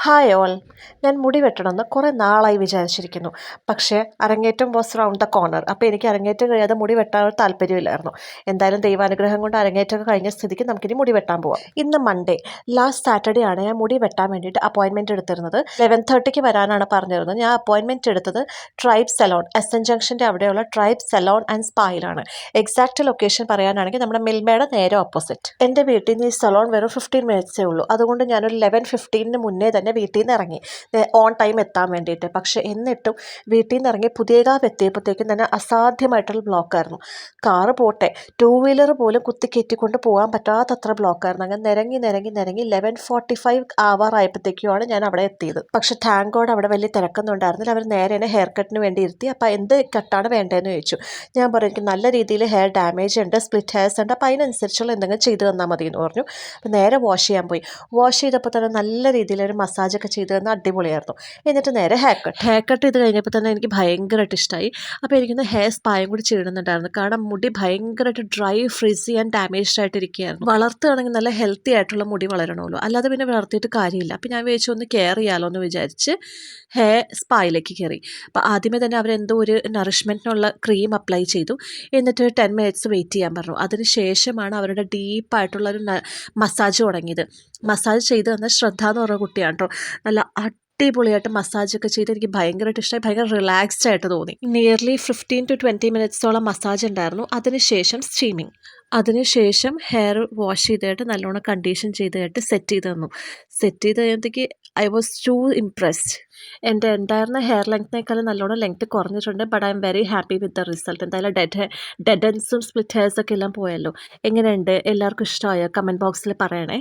Hi all. ഞാൻ മുടി വെട്ടണമെന്ന് കുറേ നാളായി വിചാരിച്ചിരിക്കുന്നു. പക്ഷേ അരങ്ങേറ്റം വാസ് റൗണ്ട് ദ കോർണർ. അപ്പോൾ എനിക്ക് അരങ്ങേറ്റം കഴിയാതെ മുടി വെട്ടാൻ ഒരു താല്പര്യമില്ലായിരുന്നു. എന്തായാലും ദൈവാനുഗ്രഹം കൊണ്ട് അരങ്ങേറ്റമൊക്കെ കഴിഞ്ഞ സ്ഥിതിക്ക് നമുക്കിനി മുടി വെട്ടാൻ പോവാം. ഇന്ന് മൺഡേ, ലാസ്റ്റ് സാറ്റർഡേ ആണ് ഞാൻ മുടി വെട്ടാൻ വേണ്ടിയിട്ട് അപ്പോയിൻമെൻറ്റ് എടുത്തിരുന്നത്. 11:30 വരാനാണ് പറഞ്ഞിരുന്നത്. ഞാൻ അപ്പോയിൻമെൻറ്റ് എടുത്തത് ട്രൈബ് സലോൺ, SN ജംഗ്ഷൻ്റെ അവിടെയുള്ള ട്രൈബ് സലോൺ ആൻഡ് സ്പായിലാണ്. എക്സാക്റ്റ് ലൊക്കേഷൻ പറയാനാണെങ്കിൽ നമ്മുടെ മിൽമയുടെ നേരെ ഓപ്പോസിറ്റ്. എൻ്റെ വീട്ടിൽ നിന്ന് ഈ സലോൺ വെറും 15 മിനിറ്റ്സേ ഉള്ളൂ. അതുകൊണ്ട് ഞാനൊരു 11:15 മുന്നേ തന്നെ വീട്ടിൽ നിന്ന് ഇറങ്ങി ഓൺ ടൈം എത്താൻ വേണ്ടിയിട്ട്. പക്ഷേ എന്നിട്ടും വീട്ടിൽ നിന്ന് ഇറങ്ങി പുതിയകാവ് എത്തിയപ്പോഴത്തേക്കും തന്നെ അസാധ്യമായിട്ടുള്ള ബ്ലോക്കായിരുന്നു. കാറ് പോട്ടെ, 2 വീലർ പോലും കുത്തിക്കയറ്റിക്കൊണ്ട് പോകാൻ പറ്റാത്തത്ര ബ്ലോക്കായിരുന്നു. അങ്ങനെ നിരങ്ങി 11:45 ആവാറായപ്പോഴത്തേക്കുമാണ് ഞാൻ അവിടെ എത്തിയത്. പക്ഷേ താങ്ക് ഗോഡ് അവിടെ വലിയ തിരക്കൊന്നും ഉണ്ടായിരുന്നില്ല. അവർ നേരെ എന്നെ ഹെയർ കട്ടിന് വേണ്ടി ഇരുത്തി. അപ്പോൾ എന്ത് കട്ടാണ് വേണ്ടതെന്ന് ചോദിച്ചു. ഞാൻ പറഞ്ഞു എനിക്ക് നല്ല രീതിയിൽ ഹെയർ ഡാമേജ് ഉണ്ട്, സ്പ്ലിറ്റ് ഹെയർസ് ഉണ്ട്, അപ്പോൾ അതിനനുസരിച്ചുള്ള എന്തെങ്കിലും ചെയ്ത് തന്നാൽ മതി എന്ന് പറഞ്ഞു. അപ്പോൾ നേരെ വാഷ് ചെയ്യാൻ പോയി. വാഷ് ചെയ്തപ്പോൾ തന്നെ നല്ല രീതിയിലൊരു മസാജൊക്കെ ചെയ്ത് തന്നാൽ അടിപൊളിയായിരുന്നു. എന്നിട്ട് നേരെ ഹെയർ കട്ട് ചെയ്ത് കഴിഞ്ഞപ്പോൾ തന്നെ എനിക്ക് ഭയങ്കരമായിട്ട് ഇഷ്ടമായി. അപ്പോൾ എനിക്കൊന്ന് ഹെയർ സ്പായും കൂടി ചെയ്യുന്നുണ്ടായിരുന്നു. കാരണം മുടി ഭയങ്കരമായിട്ട് ഡ്രൈ, ഫ്രിസി ആൻഡ് ഡാമേജ്ഡ് ആയിട്ടിരിക്കുകയായിരുന്നു. വളർത്തുകയാണെങ്കിൽ നല്ല ഹെൽത്തി ആയിട്ടുള്ള മുടി വളരണമല്ലോ, അല്ലാതെ പിന്നെ വളർത്തിയിട്ട് കാര്യമില്ല. അപ്പോൾ ഞാൻ വിചാരിച്ചു ഒന്ന് കെയർ ചെയ്യാമല്ലോ എന്ന് വിചാരിച്ച് ഹെയർ സ്പായിലേക്ക് കയറി. അപ്പോൾ ആദ്യമേ തന്നെ അവരെന്തോ ഒരു നറിഷ്മെൻറ്റിനുള്ള ക്രീം അപ്ലൈ ചെയ്തു. എന്നിട്ട് 10 മിനിറ്റ്സ് വെയിറ്റ് ചെയ്യാൻ പറഞ്ഞു. അതിന് ശേഷമാണ് അവരുടെ ഡീപ്പായിട്ടുള്ളൊരു മസാജ് തുടങ്ങിയത്. മസാജ് ചെയ്ത് തന്ന ശ്രദ്ധ എന്ന് പറഞ്ഞ കുട്ടിയാണ് കേട്ടോ. നല്ല അടിപൊളിയായിട്ട് മസാജൊക്കെ ചെയ്ത് എനിക്ക് ഭയങ്കരമായിട്ട് ഇഷ്ടമായി. ഭയങ്കര റിലാക്സ്ഡ് ആയിട്ട് തോന്നി. നിയർലി 15 to 20 മിനിറ്റ്സോളം മസാജ് ഉണ്ടായിരുന്നു. അതിനുശേഷം സ്റ്റീമിങ്. അതിനുശേഷം ഹെയർ വാഷ് ചെയ്തിട്ട് നല്ലോണം കണ്ടീഷൻ ചെയ്തിട്ട് സെറ്റ് ചെയ്ത് തന്നു. സെറ്റ് ചെയ്ത് കഴിഞ്ഞത്തേക്ക് ഐ വാസ് ടു ഇംപ്രസ്ഡ്. എൻ്റെ ഉണ്ടായിരുന്ന ഹെയർ ലെങ്ത്തിനേക്കാളും നല്ലോണം ലെങ്ത്ത് കുറഞ്ഞിട്ടുണ്ട്. But I am very happy with the result. എന്തായാലും ഡെഡ് എൻഡ്സും സ്പ്ലിറ്റ് ഹെയർസൊക്കെ എല്ലാം പോയല്ലോ. എങ്ങനെയുണ്ട്? എല്ലാവർക്കും ഇഷ്ടമായോ? കമൻറ്റ് ബോക്സിൽ പറയണേ.